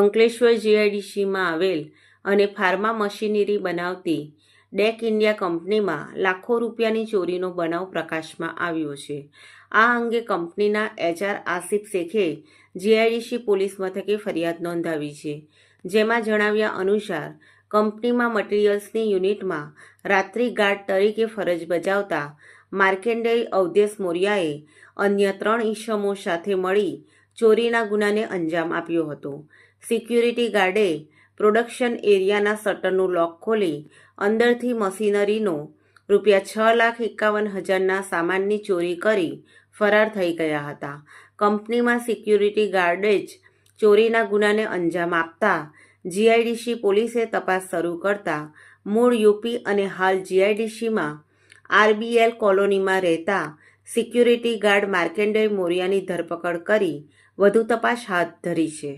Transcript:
અંકલેશ્વર જીઆઈડીસીમાં આવેલ અને pharma machinery બનાવતી ડેક ઇન્ડિયા કંપનીમાં લાખો રૂપિયાની ચોરીનો બનાવ પ્રકાશમાં આવ્યો છે. આ અંગે કંપનીના HR આસિફ શેખે જીઆઈડીસી પોલીસ મથકે ફરિયાદ નોંધાવી છે. જેમાં જણાવ્યા અનુસાર કંપનીમાં મટીરીયલ્સની યુનિટમાં રાત્રિ ગાર્ડ તરીકે ફરજ બજાવતા માર્કેન્ડેય અવધેશ મોર્યાએ અન્ય 3 ઈસમો સાથે મળી ચોરીના ગુનાને અંજામ આપ્યો હતો. સિક્યુરિટી ગાર્ડે પ્રોડક્શન એરિયાના શટરનું લોક ખોલી અંદરથી મશીનરીનો ₹6,51,000ના સામાનની ચોરી કરી ફરાર થઈ ગયા હતા. કંપનીમાં સિક્યુરિટી ગાર્ડે જ ચોરીના ગુનાને અંજામ આપતા જીઆઈડીસી પોલીસે તપાસ શરૂ કરતા મૂળ યુપી અને હાલ જીઆઈડીસીમાં RBL કોલોનીમાં રહેતા સિક્યુરિટી ગાર્ડ માર્કેન્ડેય મોર્યાની ધરપકડ કરી વધુ તપાસ હાથ ધરી છે.